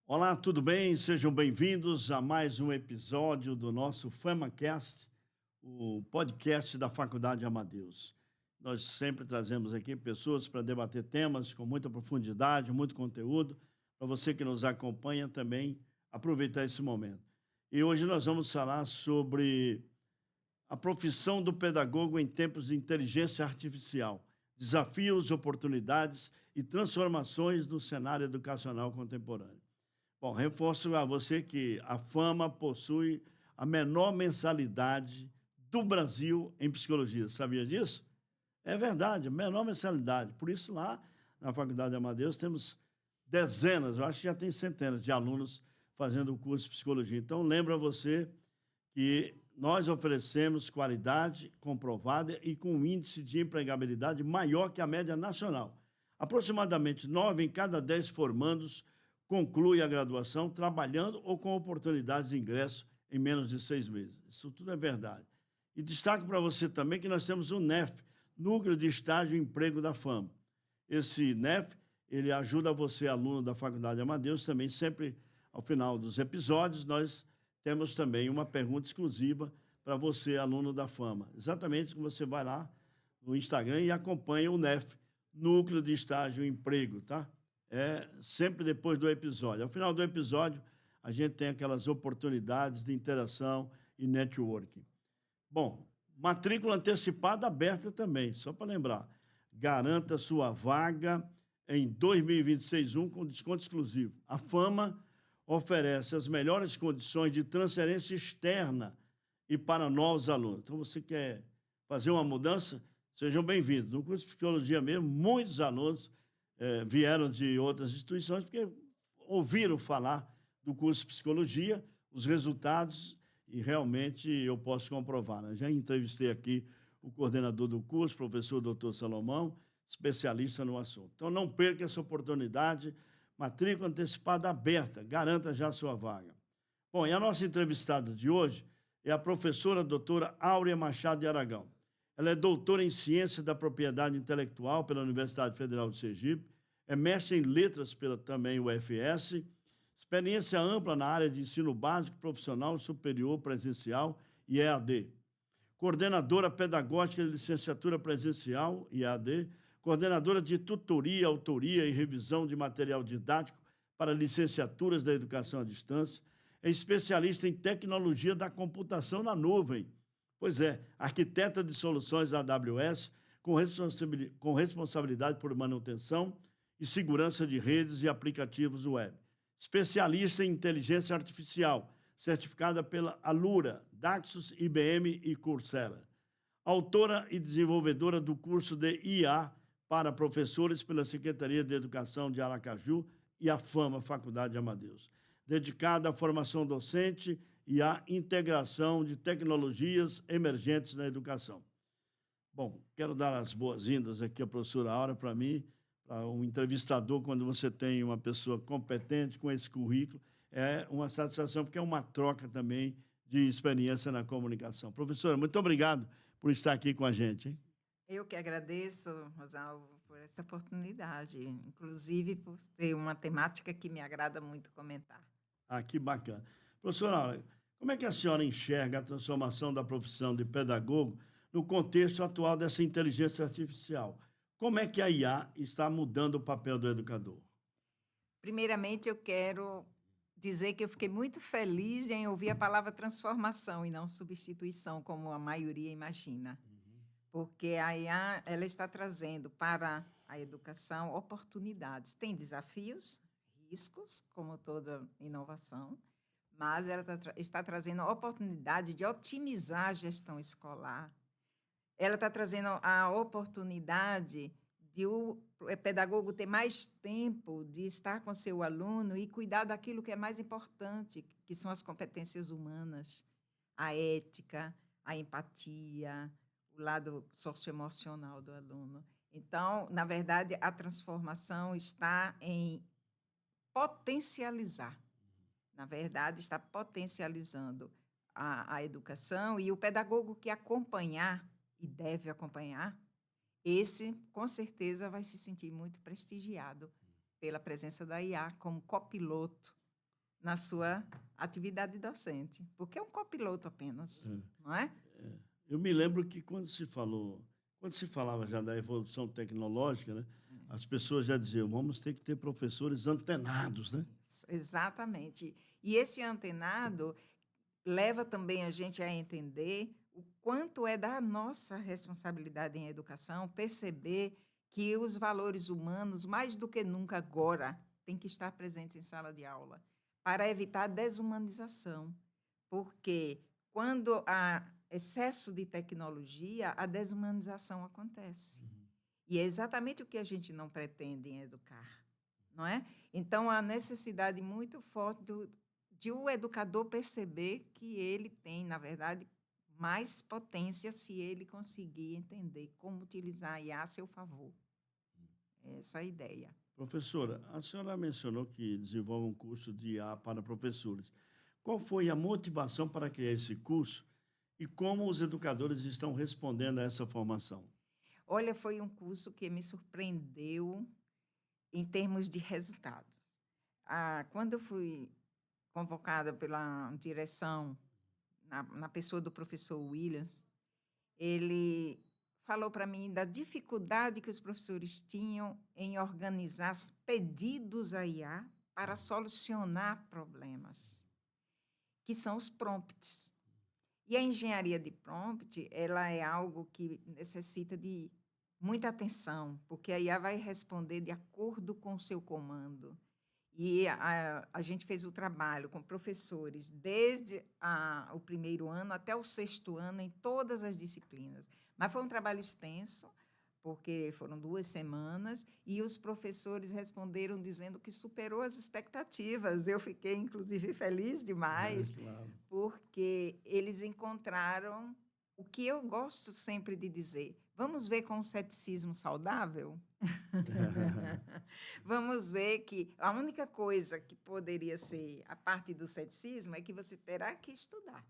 Olá, tudo bem? Sejam bem-vindos a mais um episódio do nosso FamaCast, o podcast da Faculdade Amadeus. Nós sempre trazemos aqui pessoas para debater temas com muita profundidade, muito conteúdo, para você que nos acompanha também aproveitar esse momento. E hoje nós vamos falar sobre a profissão do pedagogo em tempos de inteligência artificial, desafios, oportunidades e transformações no cenário educacional contemporâneo. Bom, reforço a você que a Fama possui a menor mensalidade do Brasil em psicologia. Sabia disso? É verdade, menor mensalidade. Por isso, lá na Faculdade de Amadeus, temos dezenas, eu acho que já tem centenas de alunos fazendo o curso de psicologia. Então, lembra você que nós oferecemos qualidade comprovada e com um índice de empregabilidade maior que a média nacional. Aproximadamente 9 em cada 10 formandos conclui a graduação trabalhando ou com oportunidades de ingresso em menos de 6 meses. Isso tudo é verdade. E destaco para você também que nós temos o NEF, Núcleo de Estágio e Emprego da Fama. Esse NEF, ele ajuda você, aluno da Faculdade Amadeus, também sempre ao final dos episódios, nós temos também uma pergunta exclusiva para você, aluno da Fama. Exatamente que você vai lá no Instagram e acompanha o NEF, Núcleo de Estágio e Emprego, tá? É sempre depois do episódio. Ao final do episódio, a gente tem aquelas oportunidades de interação e networking. Bom, matrícula antecipada aberta também, só para lembrar. Garanta sua vaga em 2026-1 com desconto exclusivo. A Fama oferece as melhores condições de transferência externa e para novos alunos. Então, você quer fazer uma mudança? Sejam bem-vindos. No curso de psicologia mesmo, muitos alunos vieram de outras instituições porque ouviram falar do curso de psicologia, os resultados, e realmente eu posso comprovar, né? Já entrevistei aqui o coordenador do curso, professor Dr. Salomão, especialista no assunto. Então, não perca essa oportunidade, matrícula antecipada aberta, garanta já a sua vaga. Bom, e a nossa entrevistada de hoje é a professora doutora Áurea Machado de Aragão. Ela é doutora em Ciência da Propriedade Intelectual pela Universidade Federal de Sergipe, é mestre em Letras pela também UFS, experiência ampla na área de ensino básico, profissional, superior, presencial e EAD. Coordenadora pedagógica de licenciatura presencial e EAD, coordenadora de tutoria, autoria e revisão de material didático para licenciaturas da educação à distância, é especialista em tecnologia da computação na nuvem. Pois é, arquiteta de soluções AWS, com responsabilidade por manutenção e segurança de redes e aplicativos web. Especialista em inteligência artificial, certificada pela Alura, Daxus, IBM e Coursera. Autora e desenvolvedora do curso de IA para professores pela Secretaria de Educação de Aracaju e a Fama Faculdade de Amadeus. Dedicada à formação docente e à integração de tecnologias emergentes na educação. Bom, quero dar as boas-vindas aqui à professora Áurea. Para mim, para um entrevistador, quando você tem uma pessoa competente com esse currículo, é uma satisfação, porque é uma troca também de experiência na comunicação. Professora, muito obrigado por estar aqui com a gente, hein? Eu que agradeço, Rosalvo, por essa oportunidade, inclusive por ter uma temática que me agrada muito comentar. Ah, que bacana. Professora Áurea, como é que a senhora enxerga a transformação da profissão de pedagogo no contexto atual dessa inteligência artificial? Como é que a IA está mudando o papel do educador? Primeiramente, eu quero dizer que eu fiquei muito feliz em ouvir a palavra transformação e não substituição, como a maioria imagina. Porque a IA, ela está trazendo para a educação oportunidades. Tem desafios, riscos, como toda inovação, mas ela está trazendo a oportunidade de otimizar a gestão escolar. Ela está trazendo a oportunidade de o pedagogo ter mais tempo de estar com seu aluno e cuidar daquilo que é mais importante, que são as competências humanas, a ética, a empatia, o lado socioemocional do aluno. Então, na verdade, a transformação está em potencializar. Na verdade, está potencializando a educação, e o pedagogo que acompanhar, e deve acompanhar, esse, com certeza, vai se sentir muito prestigiado pela presença da IA como copiloto na sua atividade docente, porque é um copiloto apenas, não é? Eu me lembro que quando se falava já da evolução tecnológica, né, as pessoas já diziam, vamos ter que ter professores antenados, né? Exatamente. E esse antenado leva também a gente a entender o quanto é da nossa responsabilidade em educação perceber que os valores humanos, mais do que nunca agora, têm que estar presentes em sala de aula, para evitar a desumanização. Porque quando há excesso de tecnologia, a desumanização acontece. E é exatamente o que a gente não pretende em educar, não é? Então, há necessidade muito forte de o educador perceber que ele tem, na verdade, mais potência se ele conseguir entender como utilizar a IA a seu favor. Essa é a ideia. Professora, a senhora mencionou que desenvolve um curso de IA para professores. Qual foi a motivação para criar esse curso e como os educadores estão respondendo a essa formação? Olha, foi um curso que me surpreendeu em termos de resultados. Quando eu fui convocada pela direção, na pessoa do professor Williams, ele falou para mim da dificuldade que os professores tinham em organizar pedidos à IA para solucionar problemas, que são os prompts. E a engenharia de prompt, ela é algo que necessita de muita atenção, porque a IA vai responder de acordo com o seu comando. E a gente fez o trabalho com professores desde o primeiro ano até o sexto ano, em todas as disciplinas. Mas foi um trabalho extenso, porque foram 2 semanas, e os professores responderam dizendo que superou as expectativas. Eu fiquei, inclusive, feliz demais, Claro. porque eles encontraram o que eu gosto sempre de dizer. Vamos ver com um ceticismo saudável? Vamos ver que a única coisa que poderia ser a parte do ceticismo é que você terá que estudar.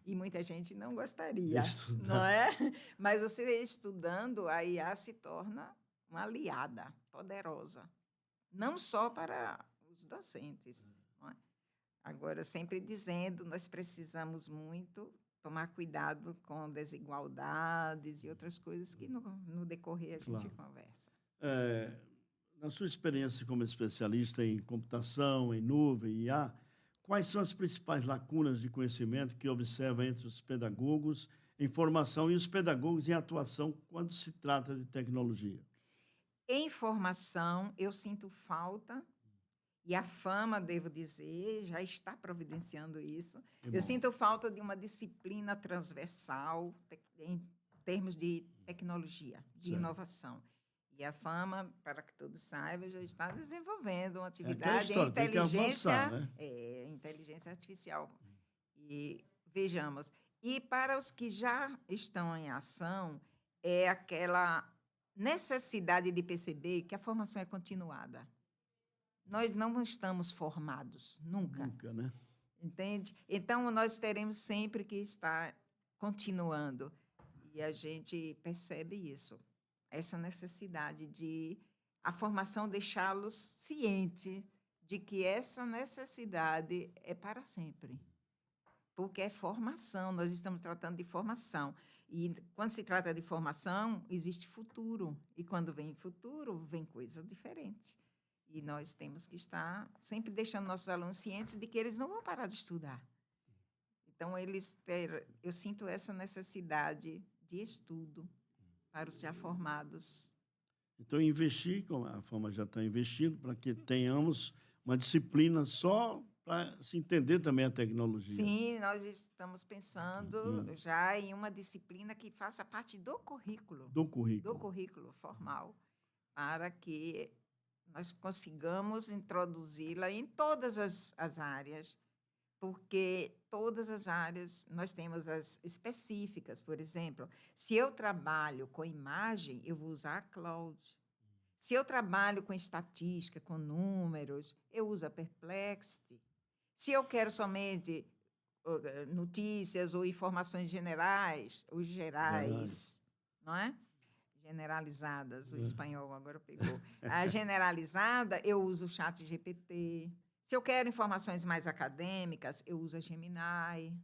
E muita gente não gostaria, não é? Mas você estudando, a IA se torna uma aliada poderosa, não só para os docentes. Não é? Agora, sempre dizendo, nós precisamos muito tomar cuidado com desigualdades e outras coisas que no decorrer a gente conversa. Na sua experiência como especialista em computação, em nuvem, IA, quais são as principais lacunas de conhecimento que observa entre os pedagogos em formação e os pedagogos em atuação quando se trata de tecnologia? Em formação, eu sinto falta, e a Fama, devo dizer, já está providenciando isso. Eu sinto falta de uma disciplina transversal em termos de tecnologia, de inovação. E a Fama, para que todos saibam, já está desenvolvendo uma atividade em inteligência artificial. E vejamos. E para os que já estão em ação, é aquela necessidade de perceber que a formação é continuada. Nós não estamos formados, nunca. Nunca, né? Entende? Então, nós teremos sempre que estar continuando. E a gente percebe isso, essa necessidade de a formação deixá-los cientes de que essa necessidade é para sempre. Porque é formação, nós estamos tratando de formação. E quando se trata de formação, existe futuro. E quando vem futuro, vem coisa diferente. E nós temos que estar sempre deixando nossos alunos cientes de que eles não vão parar de estudar. Então, eu sinto essa necessidade de estudo para os já formados. Então, investir, como a Fama já está investindo, para que tenhamos uma disciplina só para se entender também a tecnologia. Sim, nós estamos pensando já em uma disciplina que faça parte do currículo. Do currículo. Do currículo formal, para que nós consigamos introduzi-la em todas as áreas, porque todas as áreas nós temos as específicas. Por exemplo, se eu trabalho com imagem, eu vou usar a cloud. Se eu trabalho com estatística, com números, eu uso a Perplexity. Se eu quero somente notícias ou informações gerais, os gerais, não é? Generalizadas, o espanhol agora pegou. A generalizada, eu uso o chat GPT. Se eu quero informações mais acadêmicas, eu uso a Gemini.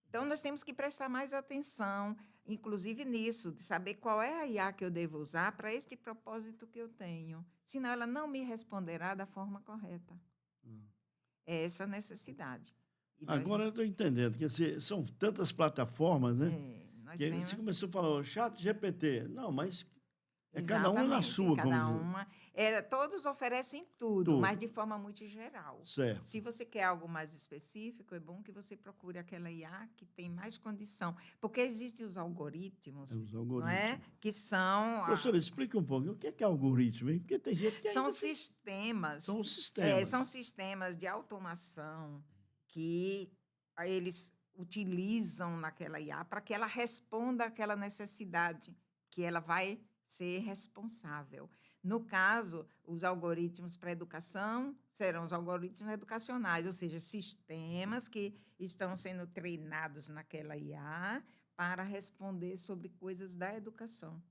Então, nós temos que prestar mais atenção, inclusive nisso, de saber qual é a IA que eu devo usar para este propósito que eu tenho. Senão, ela não me responderá da forma correta. É essa a necessidade. Agora eu estou entendendo que são tantas plataformas, né? Nós Que temos... você começou a falar, chat GPT. Não, mas cada Exatamente, uma na sua. cada uma. Todos oferecem tudo, mas de forma muito geral. Certo. Se você quer algo mais específico, é bom que você procure aquela IA que tem mais condição. Porque existem os algoritmos, não é? Que são... Professora, explica um pouco. O que é algoritmo? Hein? Porque tem gente que são sistemas. São sistemas. São sistemas de automação que eles utilizam naquela IA para que ela responda àquela necessidade que ela vai ser responsável. No caso, os algoritmos para a educação serão os algoritmos educacionais, ou seja, sistemas que estão sendo treinados naquela IA para responder sobre coisas da educação.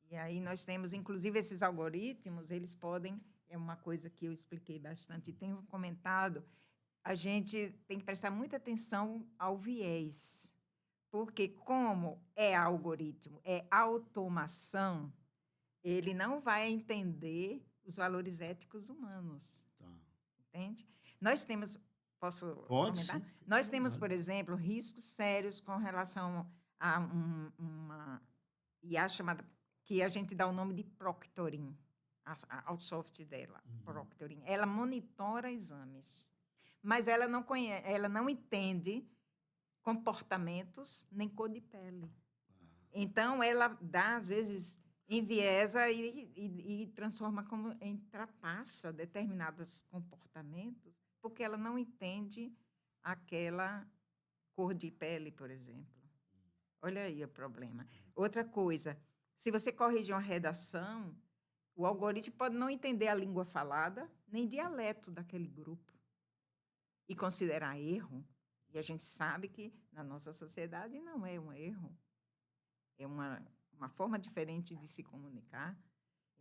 E aí nós temos, inclusive, esses algoritmos, eles podem, é uma coisa que eu expliquei bastante e tenho comentado, a gente tem que prestar muita atenção ao viés. Porque, como é algoritmo, é automação, ele não vai entender os valores éticos humanos. Tá. Entende? Nós temos... Posso comentar? Sim. Nós temos, por exemplo, riscos sérios com relação a uma IA chamada... que a gente dá o nome de Proctoring, ao software dela, Proctoring. Ela monitora exames, mas ela não entende comportamentos nem cor de pele. Então, ela dá, às vezes, enviesa e transforma como ultrapassa determinados comportamentos, porque ela não entende aquela cor de pele, por exemplo. Olha aí o problema. Outra coisa, se você corrigir uma redação, o algoritmo pode não entender a língua falada, nem dialeto daquele grupo, e considerar erro. E a gente sabe que, na nossa sociedade, não é um erro. É uma forma diferente de se comunicar.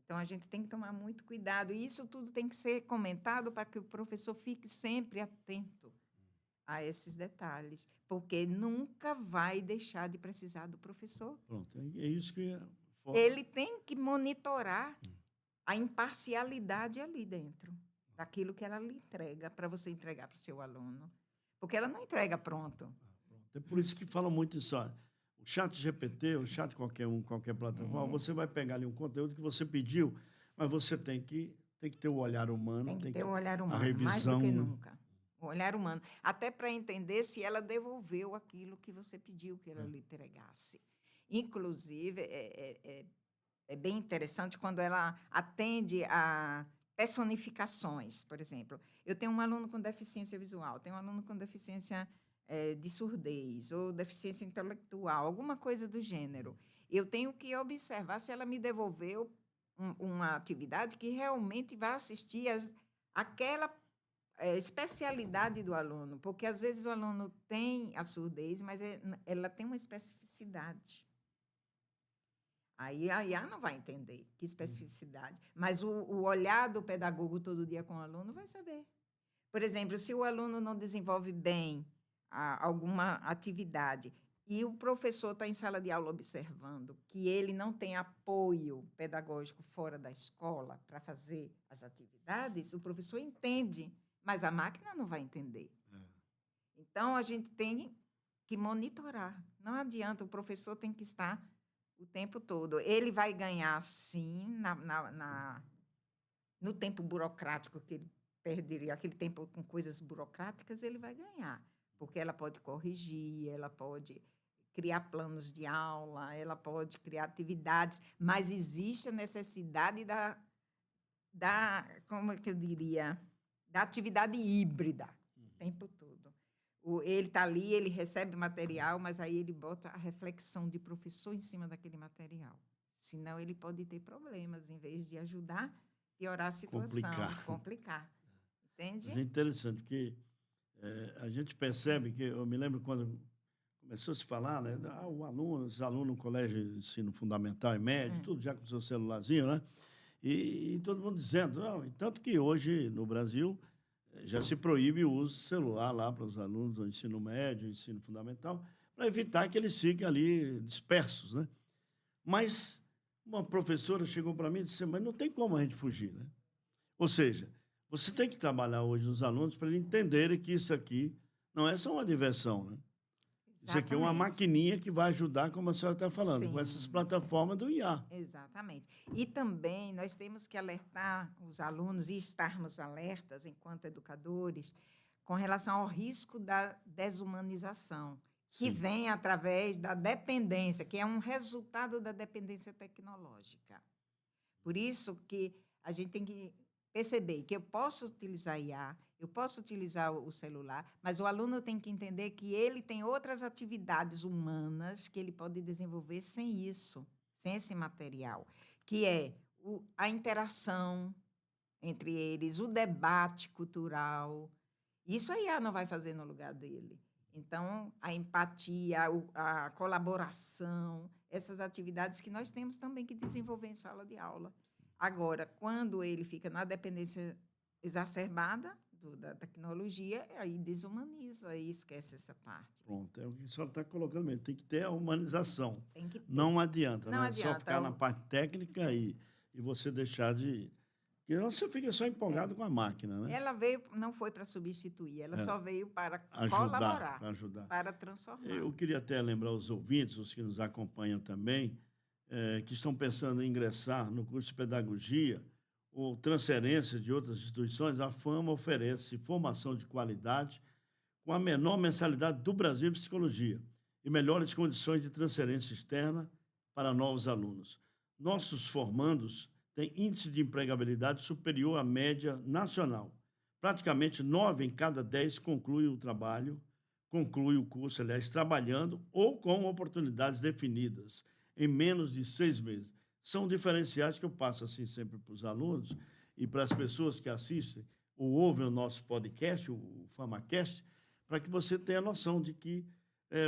Então, a gente tem que tomar muito cuidado. E isso tudo tem que ser comentado para que o professor fique sempre atento a esses detalhes, porque nunca vai deixar de precisar do professor. Pronto, é isso que... Ele tem que monitorar a imparcialidade ali dentro, daquilo que ela lhe entrega, para você entregar para o seu aluno. Porque ela não entrega pronto. É por isso que falam muito isso. Ó, o chat GPT, o chat qualquer plataforma, você vai pegar ali um conteúdo que você pediu, mas você tem que ter o olhar humano. Tem que ter o olhar humano, a revisão, mais do que nunca. O olhar humano. Até para entender se ela devolveu aquilo que você pediu que ela lhe entregasse. Inclusive, é bem interessante quando ela atende a personificações, por exemplo. Eu tenho um aluno com deficiência visual, tenho um aluno com deficiência de surdez ou deficiência intelectual, alguma coisa do gênero. Eu tenho que observar se ela me devolveu uma atividade que realmente vai assistir àquela especialidade do aluno, porque, às vezes, o aluno tem a surdez, mas ela tem uma especificidade. Aí a IA não vai entender que especificidade, mas o olhar do pedagogo todo dia com o aluno vai saber. Por exemplo, se o aluno não desenvolve bem alguma atividade e o professor está em sala de aula observando que ele não tem apoio pedagógico fora da escola para fazer as atividades, o professor entende, mas a máquina não vai entender. Então, a gente tem que monitorar. Não adianta, o professor tem que estar o tempo todo. Ele vai ganhar, sim, no tempo burocrático que ele perderia, aquele tempo com coisas burocráticas, ele vai ganhar, porque ela pode corrigir, ela pode criar planos de aula, ela pode criar atividades, mas existe a necessidade como é que eu diria, da atividade híbrida, o tempo todo. Ele está ali, ele recebe material, mas aí ele bota a reflexão de professor em cima daquele material. senão ele pode ter problemas, em vez de ajudar, piorar a situação, complicar. Entende? É interessante, porque a gente percebe que, eu me lembro quando começou a se falar, né, o aluno, os alunos no colégio de ensino fundamental e médio, tudo já com seu celularzinho, né? E todo mundo dizendo, não, e tanto que hoje no Brasil já se proíbe o uso de celular lá para os alunos do ensino médio, ensino fundamental, para evitar que eles fiquem ali dispersos, né? Mas uma professora chegou para mim e disse, mas não tem como a gente fugir, né? Ou seja, você tem que trabalhar hoje os alunos para eles entenderem que isso aqui não é só uma diversão, né? Isso aqui é uma Exatamente. maquininha que vai ajudar, como a senhora está falando, com essas Sim. plataformas do IA. Exatamente. E também nós temos que alertar os alunos e estarmos alertas, enquanto educadores, com relação ao risco da desumanização, que Sim. vem através da dependência, que é um resultado da dependência tecnológica. Por isso que a gente tem que perceber que eu posso utilizar IA, eu posso utilizar o celular, mas o aluno tem que entender que ele tem outras atividades humanas que ele pode desenvolver sem isso, sem esse material, que é a interação entre eles, o debate cultural. Isso a IA não vai fazer no lugar dele. Então, a empatia, a colaboração, essas atividades que nós temos também que desenvolver em sala de aula. Agora, quando ele fica na dependência exacerbada da tecnologia, aí desumaniza e esquece essa parte. Pronto, é o que a senhora está colocando mesmo. Tem que ter a humanização. Tem que ter. Não adianta, Não né? adianta. Só ficar na parte técnica e você deixar de... Porque senão você fica só empolgado com a máquina, né? Ela veio, não foi para substituir, ela só veio para Ajudar, colaborar, para transformar. Eu queria até lembrar os ouvintes, os que nos acompanham também, que estão pensando em ingressar no curso de pedagogia ou transferência de outras instituições. A FAMA oferece formação de qualidade com a menor mensalidade do Brasil em psicologia e melhores condições de transferência externa para novos alunos. Nossos formandos têm índice de empregabilidade superior à média nacional. Praticamente 9 em cada 10 conclui o curso, aliás, trabalhando ou com oportunidades definidas em menos de 6 meses. São diferenciais que eu passo assim sempre para os alunos e para as pessoas que assistem ou ouvem o nosso podcast, o FamaCast, para que você tenha noção de que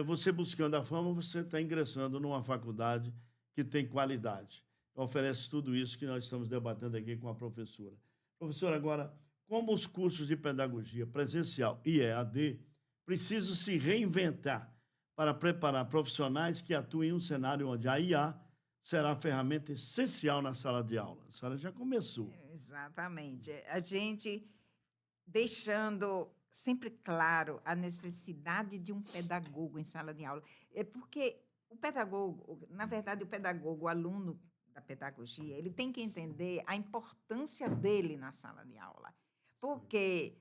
você buscando a fama, você está ingressando numa faculdade que tem qualidade. Oferece tudo isso que nós estamos debatendo aqui com a professora. Professora, agora, como os cursos de pedagogia presencial e EAD precisam se reinventar para preparar profissionais que atuem em um cenário onde a IA será a ferramenta essencial na sala de aula. A senhora já começou. Exatamente. A gente deixando sempre claro a necessidade de um pedagogo em sala de aula. É porque o pedagogo, na verdade, o aluno da pedagogia, ele tem que entender a importância dele na sala de aula. Porque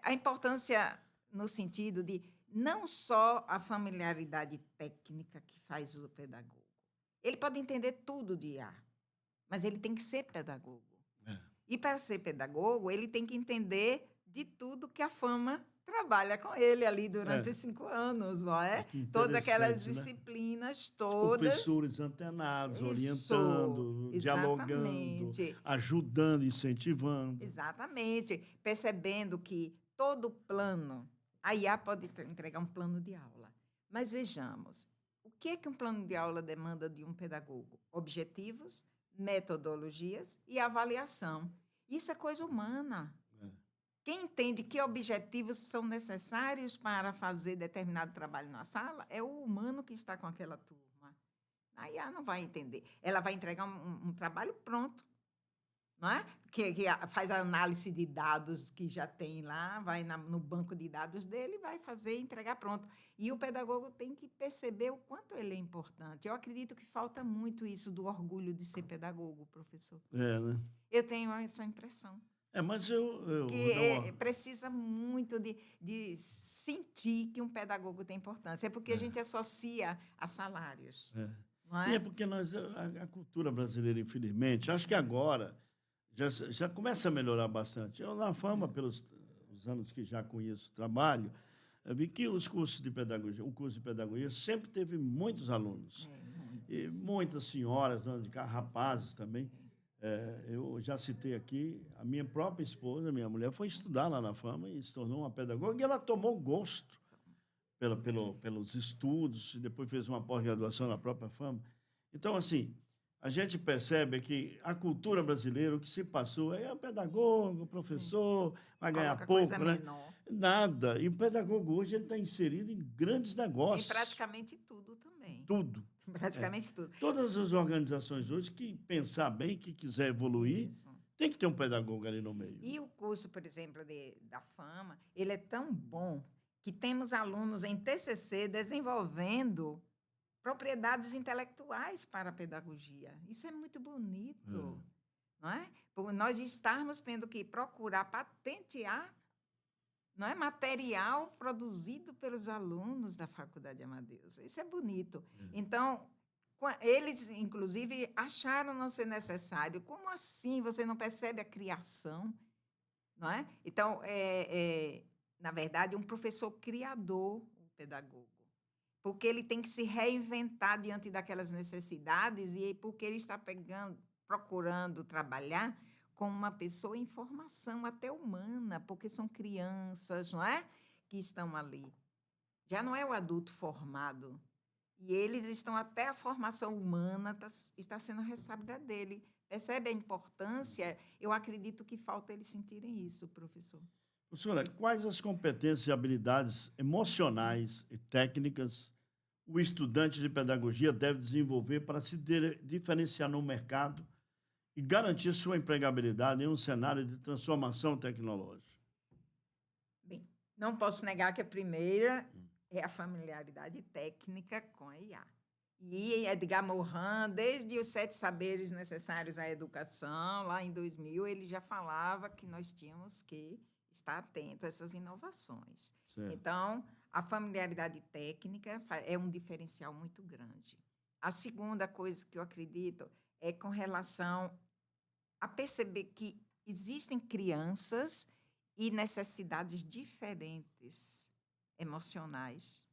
a importância no sentido de não só a familiaridade técnica que faz o pedagogo. Ele pode entender tudo de IA, mas ele tem que ser pedagogo. E para ser pedagogo, ele tem que entender de tudo que a FAMA trabalha com ele ali durante os 5 anos, não é? Todas aquelas disciplinas, né? Todas. Os professores antenados, isso, orientando, dialogando, ajudando, incentivando. Exatamente. Percebendo que todo plano, a IA pode entregar um plano de aula. Mas vejamos, o que é que um plano de aula demanda de um pedagogo? Objetivos, metodologias e avaliação. Isso é coisa humana. Quem entende que objetivos são necessários para fazer determinado trabalho na sala é o humano que está com aquela turma. A IA não vai entender. Ela vai entregar um trabalho pronto, não é? Que faz a análise de dados que já tem lá, vai no banco de dados dele e vai fazer e entregar pronto. E o pedagogo tem que perceber o quanto ele é importante. Eu acredito que falta muito isso do orgulho de ser pedagogo, professor. Né? Eu tenho essa impressão. Mas precisa muito de sentir que um pedagogo tem importância. É porque a gente associa a salários. Não é? E é porque a cultura brasileira, infelizmente, acho que agora já começa a melhorar bastante. Eu, na FAMA, pelos os anos que já conheço o trabalho, eu vi que o curso de pedagogia sempre teve muitos alunos. E muitas. muitas senhoras, donas de casa, rapazes também. Eu já citei aqui, a minha própria esposa, minha mulher, foi estudar lá na Fama e se tornou uma pedagoga e ela tomou gosto pelos estudos, e depois fez uma pós-graduação na própria Fama. Então, assim, a gente percebe que a cultura brasileira, o que se passou, é o pedagogo, o Sim. professor, vai ganhar Coloca coisa pouco, né? menor. Nada. E o pedagogo hoje ele está inserido em grandes Em negócios, praticamente tudo também. tudo. É. Praticamente tudo. Todas as organizações hoje que pensar bem, que quiser evoluir, Isso. tem que ter um pedagogo ali no meio. E o curso, por exemplo, da Fama, ele é tão bom que temos alunos em TCC desenvolvendo propriedades intelectuais para a pedagogia. Isso é muito bonito, não é? Por nós estarmos tendo que procurar patentear, não é, material produzido pelos alunos da Faculdade Amadeus. Isso é bonito. Então, eles, inclusive, acharam não ser necessário. Como assim você não percebe a criação? Não é? Então, na verdade, um professor criador, o pedagogo, porque ele tem que se reinventar diante daquelas necessidades e porque ele está procurando trabalhar com uma pessoa em formação até humana, porque são crianças, não é? Que estão ali. Já não é o adulto formado. E eles estão até a formação humana está sendo a responsabilidade dele. Percebe a importância? Eu acredito que falta eles sentirem isso, professor. Professora, quais as competências e habilidades emocionais e técnicas o estudante de pedagogia deve desenvolver para se diferenciar no mercado e garantir sua empregabilidade em um cenário de transformação tecnológica? Bem, não posso negar que a primeira é a familiaridade técnica com a IA. E Edgar Morin, desde os 7 saberes necessários à educação, lá em 2000, ele já falava que nós tínhamos que estar atento a essas inovações. Certo. Então, a familiaridade técnica é um diferencial muito grande. A segunda coisa que eu acredito é com relação a perceber que existem crianças e necessidades diferentes emocionais,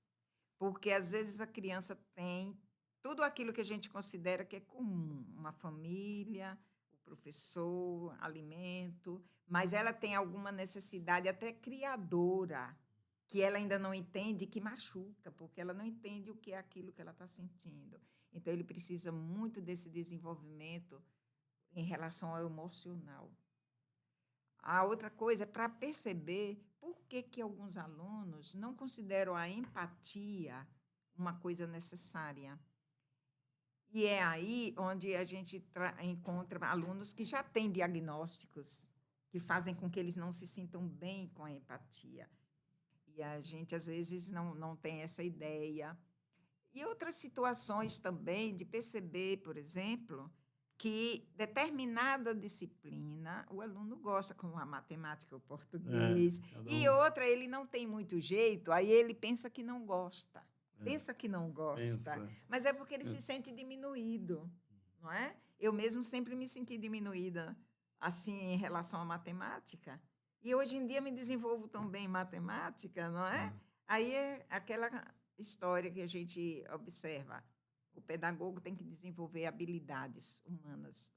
porque às vezes a criança tem tudo aquilo que a gente considera que é comum, uma família, o professor, alimento, mas ela tem alguma necessidade até criadora que ela ainda não entende, que machuca, porque ela não entende o que é aquilo que ela está sentindo. Então, ele precisa muito desse desenvolvimento em relação ao emocional. A outra coisa é para perceber por que alguns alunos não consideram a empatia uma coisa necessária. E é aí onde a gente encontra alunos que já têm diagnósticos que fazem com que eles não se sintam bem com a empatia. E a gente, às vezes, não tem essa ideia. E outras situações também de perceber, por exemplo, que determinada disciplina o aluno gosta, como a matemática, o português, e outra ele não tem muito jeito, aí ele pensa que não gosta. Pensa que não gosta, mas é porque ele se sente diminuído, não é? Eu mesmo sempre me senti diminuída, assim, em relação à matemática. E hoje em dia me desenvolvo tão bem em matemática, não é? Aí é aquela história que a gente observa. O pedagogo tem que desenvolver habilidades humanas,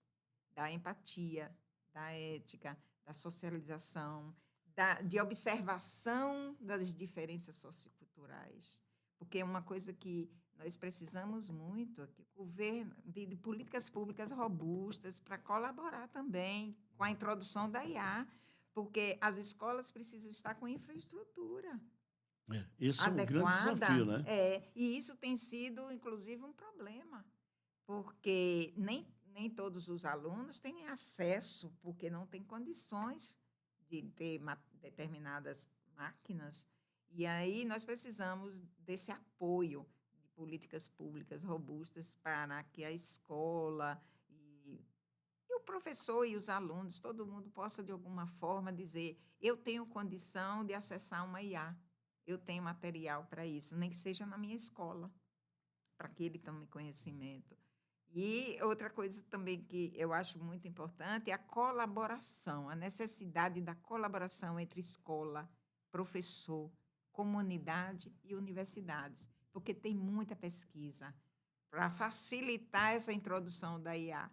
da empatia, da ética, da socialização, de observação das diferenças socioculturais. Porque é uma coisa que nós precisamos muito, que o governo, de políticas públicas robustas para colaborar também com a introdução da IA, porque as escolas precisam estar com infraestrutura Esse adequada, é um grande desafio, né? E isso tem sido, inclusive, um problema, porque nem todos os alunos têm acesso, porque não têm condições de ter determinadas máquinas. E aí nós precisamos desse apoio de políticas públicas robustas para que a escola e o professor e os alunos, todo mundo possa, de alguma forma, dizer: eu tenho condição de acessar uma IA, eu tenho material para isso, nem que seja na minha escola, para que ele tome conhecimento. E outra coisa também que eu acho muito importante é a colaboração, a necessidade da colaboração entre escola, professor, comunidade e universidades, porque tem muita pesquisa. para facilitar essa introdução da IA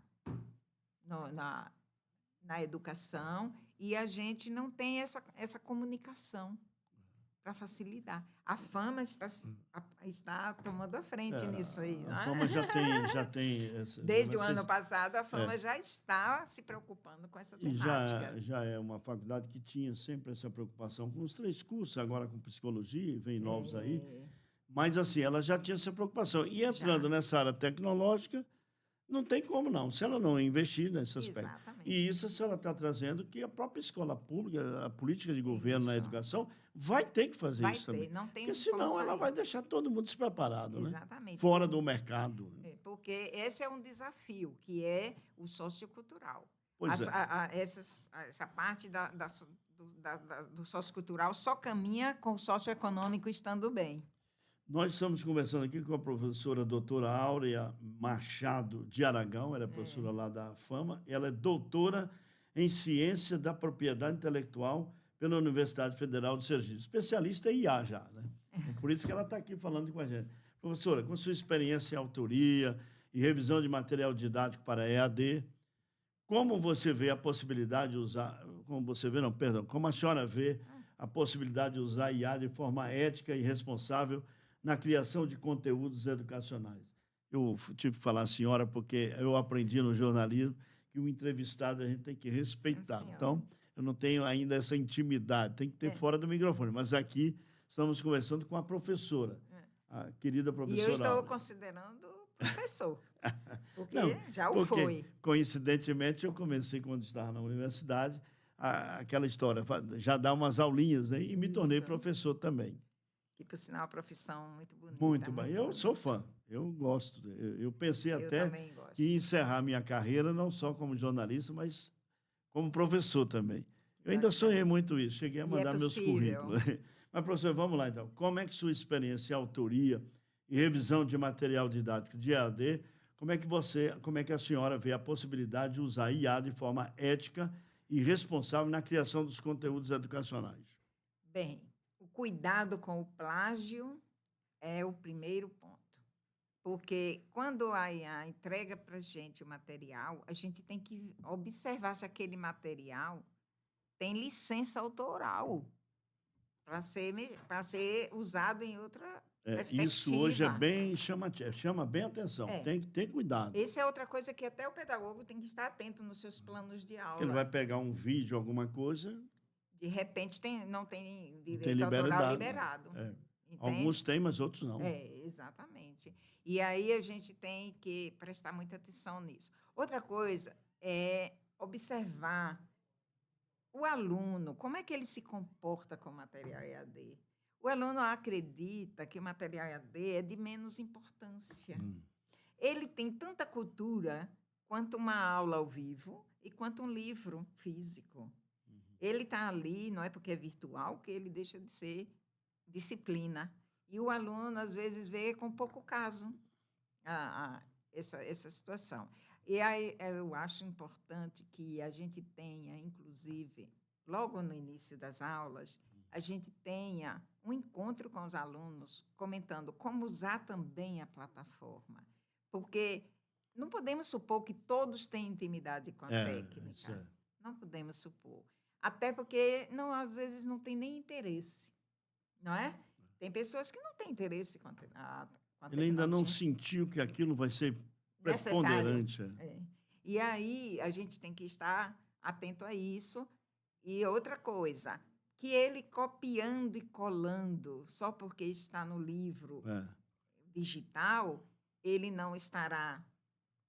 na educação, e a gente não tem essa comunicação para facilitar. A Fama está tomando a frente nisso aí, A não é? Fama já tem Desde o ano passado, a Fama já está se preocupando com essa e temática. já é uma faculdade que tinha sempre essa preocupação com os 3 cursos, agora com psicologia, vem novos aí. Mas, assim, ela já tinha essa preocupação. E entrando nessa área tecnológica, não tem como não, se ela não investir nesse aspecto. Exatamente. E isso a senhora está trazendo que a própria escola pública, a política de governo na educação, vai ter que fazer Vai isso ter, também. não tem Porque como senão ela sair. vai deixar todo mundo despreparado, né? Exatamente. Fora do mercado. Porque esse é um desafio, que é o sociocultural. Pois Essa parte do sociocultural só caminha com o socioeconômico estando bem. Nós estamos conversando aqui com a professora doutora Áurea Machado de Aragão, ela é professora lá da Fama, ela é doutora em Ciência da Propriedade Intelectual pela Universidade Federal de Sergipe, especialista em IA já, né? Por isso que ela está aqui falando com a gente. Professora, com sua experiência em autoria e revisão de material didático para EAD, como você vê a possibilidade de usar, como a senhora vê a possibilidade de usar IA de forma ética e responsável na criação de conteúdos educacionais? Eu tive que falar senhora porque eu aprendi no jornalismo que o entrevistado a gente tem que respeitar. Sim, então, eu não tenho ainda essa intimidade, tem que ter fora do microfone. Mas aqui estamos conversando com a professora, a querida professora. E eu estou Áurea. considerando professor, porque Não, já o porque, foi. coincidentemente, eu comecei quando estava na universidade, aquela história, já dar umas aulinhas, né? E me tornei professor também. Que, por sinal, é uma profissão muito bonita. Muito bem. Eu sou fã, eu gosto. Eu pensei até em encerrar minha carreira, não só como jornalista, mas como professor também. Eu ainda sonhei muito isso, cheguei a mandar meus currículos. Mas, professor, vamos lá então. Como é que sua experiência em autoria e revisão de material didático de EAD, como é que a senhora vê a possibilidade de usar IA de forma ética e responsável na criação dos conteúdos educacionais? Bem, o cuidado com o plágio é o primeiro ponto. Porque quando a IA entrega para a gente o material, a gente tem que observar se aquele material tem licença autoral para ser usado em outra perspectiva. Isso hoje é bem chama bem atenção. Tem que ter cuidado. Essa é outra coisa que até o pedagogo tem que estar atento nos seus planos de aula. Ele vai pegar um vídeo, alguma coisa. De repente não tem direito autoral liberado. Alguns têm, mas outros não. Exatamente. E aí a gente tem que prestar muita atenção nisso. Outra coisa é observar o aluno, como é que ele se comporta com o material EAD. O aluno acredita que o material EAD é de menos importância. Ele tem tanta cultura quanto uma aula ao vivo e quanto um livro físico. Ele está ali, não é porque é virtual que ele deixa de ser disciplina. E o aluno, às vezes, vê com pouco caso essa situação. E aí eu acho importante que a gente tenha, inclusive, logo no início das aulas, a gente tenha um encontro com os alunos comentando como usar também a plataforma. Porque não podemos supor que todos têm intimidade com a técnica. Não podemos supor. Até porque, às vezes, não tem nem interesse, não é? Tem pessoas que não têm interesse com a tecnologia. Ele ainda não sentiu que aquilo vai ser preponderante. E aí, a gente tem que estar atento a isso. E outra coisa, que ele copiando e colando, só porque está no livro digital, ele não estará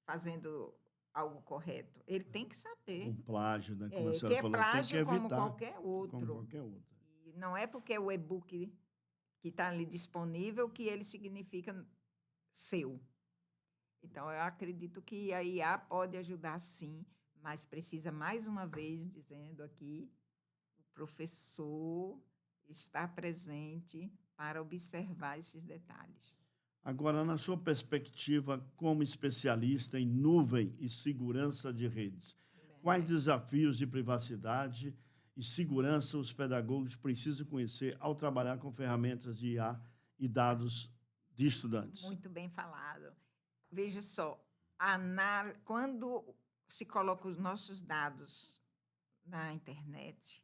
fazendo algo correto. Ele tem que saber. Um plágio, né? Como a senhora que é falou, plágio tem que evitar, como qualquer outro. Como qualquer outro. E não é porque é o e-book que está ali disponível que ele significa seu. Então, eu acredito que a IA pode ajudar, sim, mas precisa, mais uma vez, dizendo aqui, o professor estar presente para observar esses detalhes. Agora, na sua perspectiva como especialista em nuvem e segurança de redes, quais desafios de privacidade e segurança os pedagogos precisam conhecer ao trabalhar com ferramentas de IA e dados de estudantes? Muito bem falado. veja só, quando se coloca os nossos dados na internet,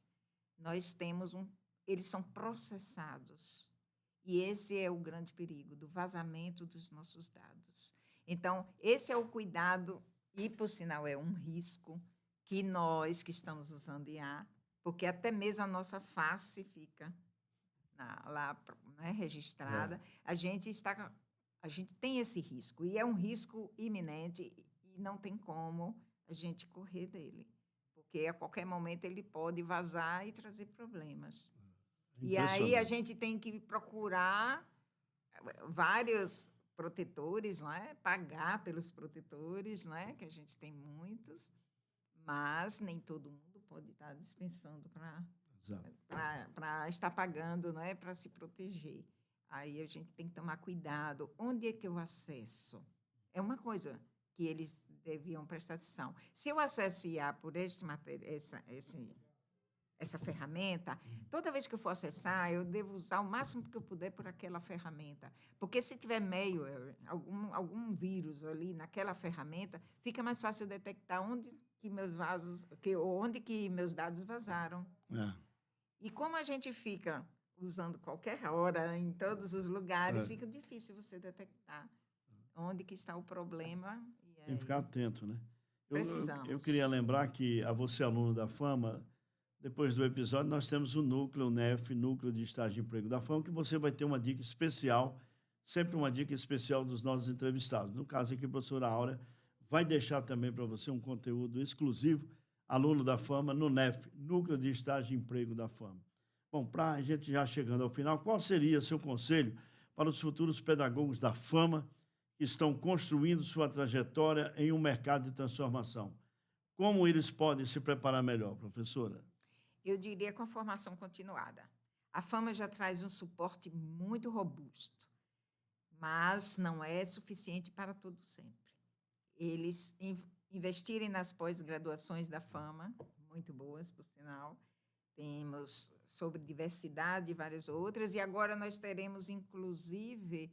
nós temos eles são processados. E esse é o grande perigo do vazamento dos nossos dados. Então, esse é o cuidado, e, por sinal, é um risco que nós que estamos usando IA, porque até mesmo a nossa face fica lá, né, registrada, a gente tem esse risco, e é um risco iminente e não tem como a gente correr dele, porque a qualquer momento ele pode vazar e trazer problemas. E aí a gente tem que procurar vários protetores, não é? Pagar pelos protetores, não é? Que a gente tem muitos, mas nem todo mundo pode estar dispensando para estar pagando, não é? Para se proteger. Aí a gente tem que tomar cuidado. Onde é que eu acesso? É uma coisa que eles deviam prestar atenção. Se eu acesso IA por essa ferramenta, toda vez que eu for acessar, eu devo usar o máximo que eu puder por aquela ferramenta. Porque se tiver malware, algum vírus ali naquela ferramenta, fica mais fácil detectar onde que meus dados vazaram. E como a gente fica usando qualquer hora, em todos os lugares, fica difícil você detectar onde que está o problema. Tem que ficar atento, né? Precisamos. Eu queria lembrar que a você, aluno da Fama, depois do episódio, nós temos o núcleo, o NEF, Núcleo de Estágio de Emprego da Fama, que você vai ter uma dica especial, sempre uma dica especial dos nossos entrevistados. No caso aqui, a professora Áurea vai deixar também para você um conteúdo exclusivo, aluno da Fama, no NEF, Núcleo de Estágio de Emprego da Fama. Bom, para a gente já chegando ao final, qual seria seu conselho para os futuros pedagogos da Fama que estão construindo sua trajetória em um mercado de transformação? Como eles podem se preparar melhor, professora? Eu diria com a formação continuada. A Fama já traz um suporte muito robusto, mas não é suficiente para todo sempre. Eles investirem nas pós-graduações da Fama, muito boas, por sinal. Temos sobre diversidade e várias outras, e agora nós teremos, inclusive,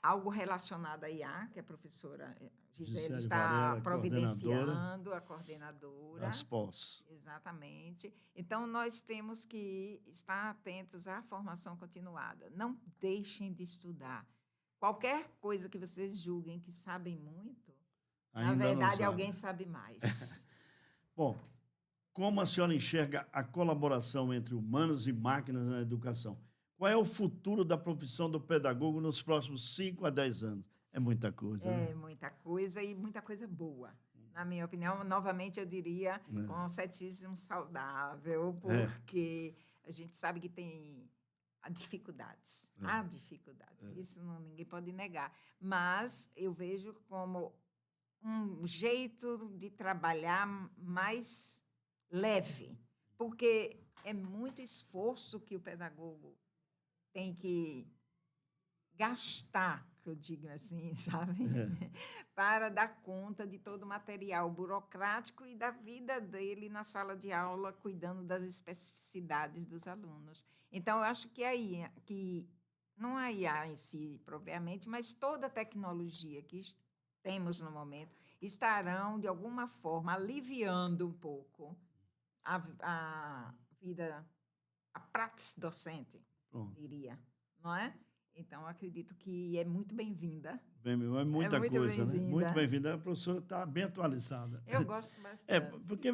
algo relacionado à IA, que a professora Gisele está Varela, providenciando, a coordenadora. Das pós. Exatamente. Então, nós temos que estar atentos à formação continuada. Não deixem de estudar. Qualquer coisa que vocês julguem que sabem muito, na verdade, alguém sabe mais. Bom, como a senhora enxerga a colaboração entre humanos e máquinas na educação? Qual é o futuro da profissão do pedagogo nos próximos 5 a 10 anos? É muita coisa, né? É muita coisa e muita coisa boa. Na minha opinião, novamente, eu diria com um ceticismo saudável, porque a gente sabe que tem dificuldades. Há dificuldades, isso ninguém pode negar. Mas eu vejo como um jeito de trabalhar mais leve, porque é muito esforço que o pedagogo tem que gastar, que eu digo assim, sabe? Para dar conta de todo o material burocrático e da vida dele na sala de aula, cuidando das especificidades dos alunos. Então, eu acho que não a IA em si, propriamente, mas toda a tecnologia que temos no momento estarão, de alguma forma, aliviando um pouco a vida, a praxis docente, diria, não é? Então, acredito que é muito bem-vinda. É muita coisa, né? Muito bem-vinda. A professora está bem atualizada. Eu gosto bastante. Porque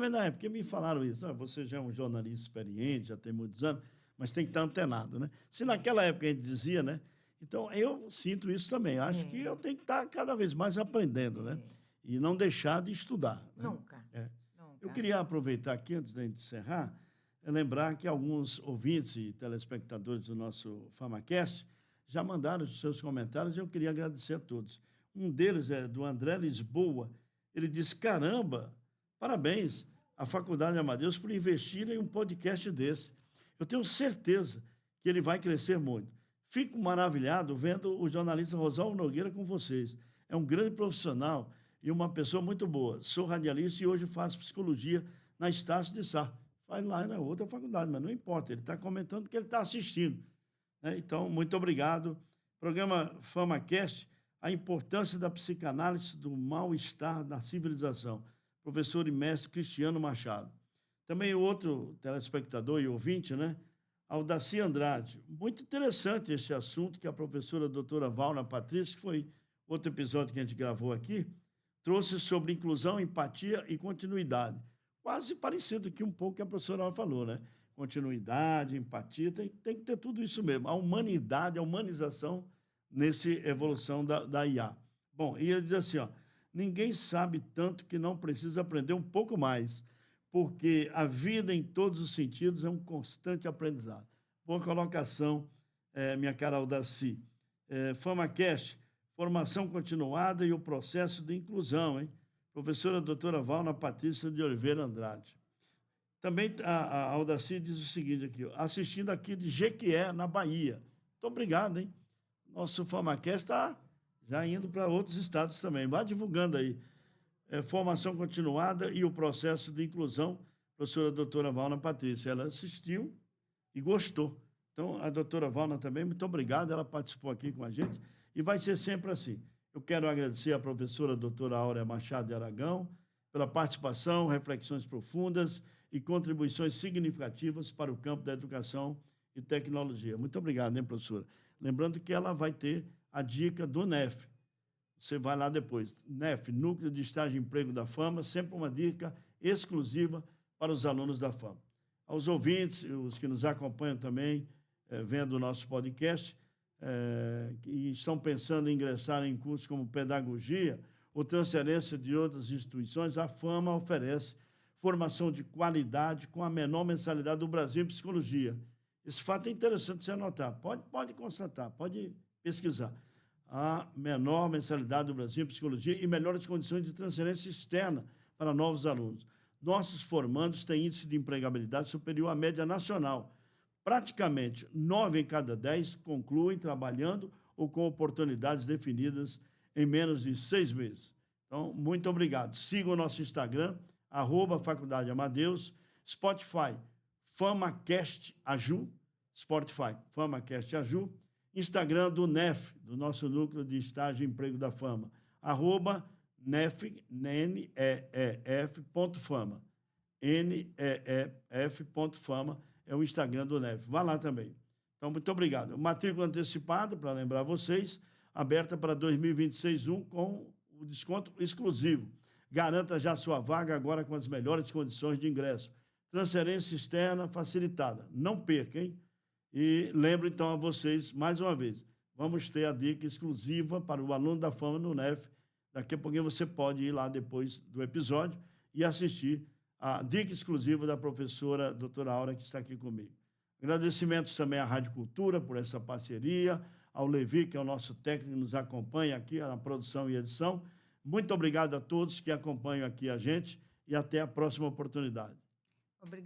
me falaram isso. Você já é um jornalista experiente, já tem muitos anos, mas tem que estar antenado, né? Se naquela época a gente dizia, né? Então, eu sinto isso também. Acho que eu tenho que estar cada vez mais aprendendo, né? E não deixar de estudar. Né? Nunca. Eu queria aproveitar aqui, antes de encerrar, lembrar que alguns ouvintes e telespectadores do nosso FamaCast já mandaram os seus comentários e eu queria agradecer a todos. Um deles é do André Lisboa. Ele diz, caramba, parabéns à Faculdade Amadeus por investir em um podcast desse. Eu tenho certeza que ele vai crescer muito. Fico maravilhado vendo o jornalista Rosalvo Nogueira com vocês. É um grande profissional e uma pessoa muito boa. Sou radialista e hoje faço psicologia na Estácio de Sá. Faz lá na outra faculdade, mas não importa. Ele está comentando que ele está assistindo. Então, muito obrigado. Programa FamaCast, A importância da psicanálise do mal-estar na civilização. Professor e mestre Cristiano Machado. Também outro telespectador e ouvinte, né? Aldaci Andrade. Muito interessante esse assunto que a professora doutora Valna Patrícia, que foi outro episódio que a gente gravou aqui, trouxe sobre inclusão, empatia e continuidade. Quase parecido que um pouco que a professora falou, né? Continuidade, empatia, tem que ter tudo isso mesmo. A humanidade, a humanização nessa evolução da IA. Bom, e ele diz assim, ó, ninguém sabe tanto que não precisa aprender um pouco mais, porque a vida em todos os sentidos é um constante aprendizado. Boa colocação, minha cara Aldaci. FamaCast, formação continuada e o processo de inclusão, hein? Professora doutora Valna Patrícia de Oliveira Andrade. Também a Aldaci diz o seguinte aqui, ó, assistindo aqui de Jequié, na Bahia. Muito obrigado, hein? Nosso FamaCast está já indo para outros estados também. Vá divulgando aí. Formação continuada e o processo de inclusão, professora doutora Valna Patrícia. Ela assistiu e gostou. Então, a doutora Valna também, muito obrigado, ela participou aqui com a gente e vai ser sempre assim. Eu quero agradecer à professora doutora Áurea Machado de Aragão pela participação, reflexões profundas e contribuições significativas para o campo da educação e tecnologia. Muito obrigado, hein, professora? Lembrando que ela vai ter a dica do NEF. Você vai lá depois. NEF, Núcleo de Estágio e Emprego da Fama, sempre uma dica exclusiva para os alunos da Fama. Aos ouvintes, os que nos acompanham também, vendo o nosso podcast, que estão pensando em ingressar em cursos como pedagogia ou transferência de outras instituições, a Fama oferece formação de qualidade com a menor mensalidade do Brasil em psicologia. Esse fato é interessante você anotar. Pode constatar, pode pesquisar. A menor mensalidade do Brasil em psicologia e melhores condições de transferência externa para novos alunos. Nossos formandos têm índice de empregabilidade superior à média nacional. Praticamente 9 em cada 10 concluem trabalhando ou com oportunidades definidas em menos de 6 meses. Então, muito obrigado. Sigam o nosso Instagram, @Faculdade Amadeus, Spotify, FamaCast Aju, Spotify, FamaCast Aju, Instagram do NEF, do nosso Núcleo de Estágio e Emprego da Fama, @NEF, NEEF.fama, NEEF.fama é o Instagram do NEF. Vá lá também. Então, muito obrigado. Matrícula antecipada, para lembrar vocês, aberta para 2026-1 com o desconto exclusivo. Garanta já sua vaga agora com as melhores condições de ingresso. Transferência externa facilitada. Não perca, hein? E lembro, então, a vocês, mais uma vez, vamos ter a dica exclusiva para o aluno da Fama no NEF. Daqui a pouquinho você pode ir lá depois do episódio e assistir a dica exclusiva da professora doutora Áurea, que está aqui comigo. Agradecimentos também à Rádio Cultura por essa parceria, ao Levi, que é o nosso técnico que nos acompanha aqui na produção e edição. Muito obrigado a todos que acompanham aqui a gente e até a próxima oportunidade. Obrigada.